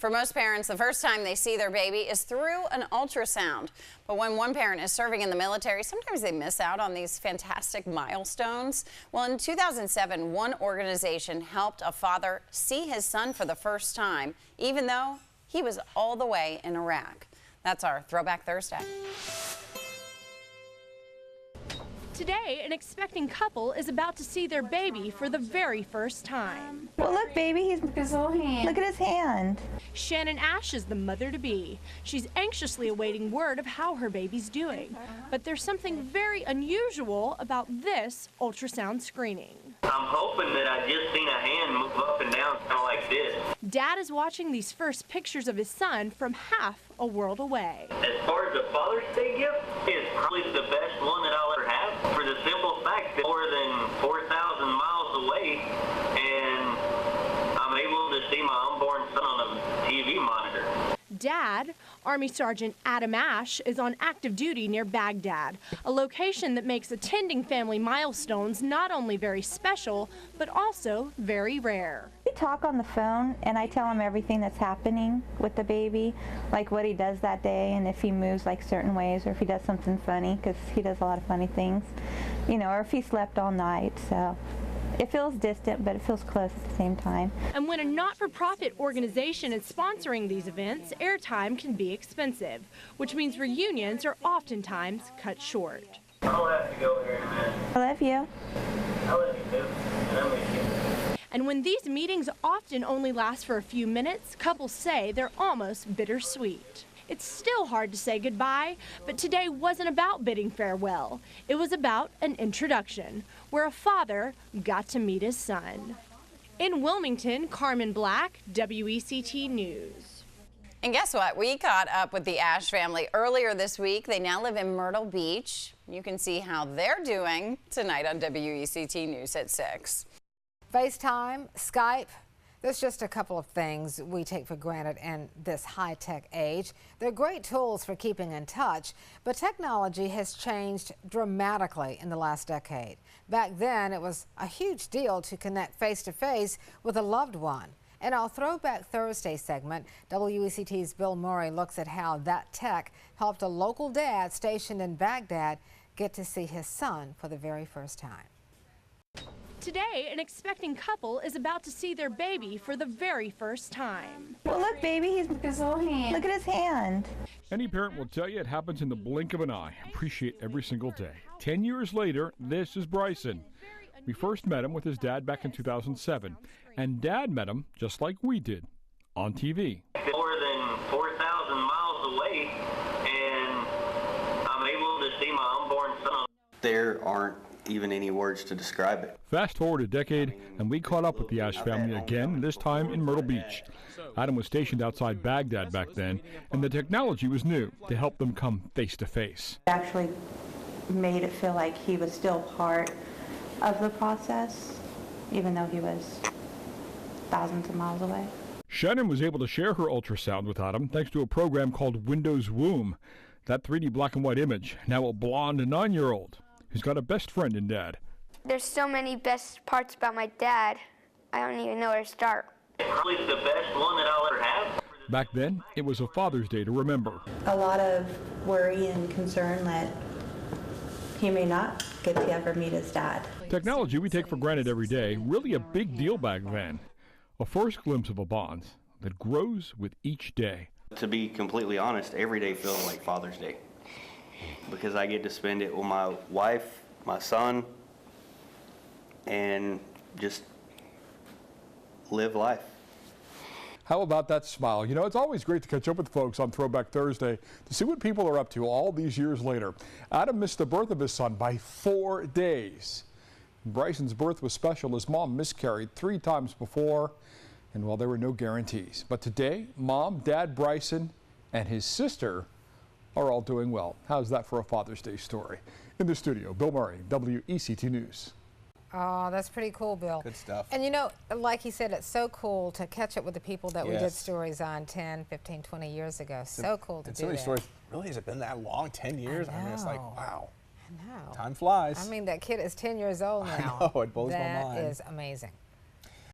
For most parents, the first time they see their baby is through an ultrasound. But when one parent is serving in the military, sometimes they miss out on these fantastic milestones. Well, in 2007, one organization helped a father see his son for the first time, even though he was all the way in Iraq. That's our Throwback Thursday. Today, an expecting couple is about to see their baby for the very first time. Well, look, baby, look at his little hand. Look at his hand. Shannon Ashe is the mother-to-be. She's anxiously awaiting word of how her baby's doing. But there's something very unusual about this ultrasound screening. I'm hoping that I just seen a hand move up and down kind of like this. Dad is watching these first pictures of his son from half a world away. As far as the Father's Day gift, it's probably the best one that I'll ever have, for the simple fact that more than 4,000 miles away, and I'm able to see my unborn son on a TV monitor. Dad, Army Sergeant Adam Ashe, is on active duty near Baghdad, a location that makes attending family milestones not only very special, but also very rare. We talk on the phone, and I tell him everything that's happening with the baby, like what he does that day, and if he moves like certain ways, or if he does something funny, because he does a lot of funny things, you know, or if he slept all night. So it feels distant, but it feels close at the same time. And when a not-for-profit organization is sponsoring these events, airtime can be expensive, which means reunions are oftentimes cut short. I'll have to go here in a minute. I love you. I love you too, and I miss you. And when these meetings often only last for a few minutes, couples say they're almost bittersweet. It's still hard to say goodbye, but today wasn't about bidding farewell. It was about an introduction, where a father got to meet his son. In Wilmington, Carmen Black, WECT News. And guess what? We caught up with the Ashe family earlier this week. They now live in Myrtle Beach. You can see how they're doing tonight on WECT News at 6. FaceTime, Skype. There's just a couple of things we take for granted in this high-tech age. They're great tools for keeping in touch, but technology has changed dramatically in the last decade. Back then, it was a huge deal to connect face-to-face with a loved one. In our Throwback Thursday segment, WECT's Bill Murray looks at how that tech helped a local dad stationed in Baghdad get to see his son for the very first time. Today, an expecting couple is about to see their baby for the very first time. Well, look, baby, look at his little hand. Look at his hand. Any parent will tell you it happens in the blink of an eye. Appreciate every single day. 10 years later, this is Bryson. We first met him with his dad back in 2007, and Dad met him just like we did, on TV. More than 4,000 miles away, and I'm able to see my unborn son. There aren't even any words to describe it. Fast forward a decade, and we caught up with the Ashe family again, this time in Myrtle Beach. Adam was stationed outside Baghdad back then, and the technology was new to help them come face to face. It actually made it feel like he was still part of the process, even though he was thousands of miles away. Shannon was able to share her ultrasound with Adam thanks to a program called Windows Womb. That 3D black and white image, now a blonde 9-year-old. Who's got a best friend in Dad. There's so many best parts about my dad, I don't even know where to start. Probably the best one that I'll ever have. Back then, it was a Father's Day to remember. A lot of worry and concern that he may not get to ever meet his dad. Technology we take for granted every day, really a big deal back then. A first glimpse of a bond that grows with each day. To be completely honest, every day feels like Father's Day, because I get to spend it with my wife, my son, and just live life. How about that smile? You know, it's always great to catch up with folks on Throwback Thursday to see what people are up to all these years later. Adam missed the birth of his son by 4 days. Bryson's birth was special. His mom miscarried 3 times before, and well, there were no guarantees. But today, Mom, Dad, Bryson, and his sister are all doing well. How's that for a Father's Day story? In the studio, Bill Murray, WECT News. Oh, that's pretty cool, Bill. Good stuff. And you know, like he said, it's so cool to catch up with the people that we did stories on 10, 15, 20 years ago. So cool to do so many that. stories. Really, has it been that long? 10 years? I mean, it's like, wow. I know. Time flies. I mean, that kid is 10 years old now. I know, it blows my mind. That is amazing.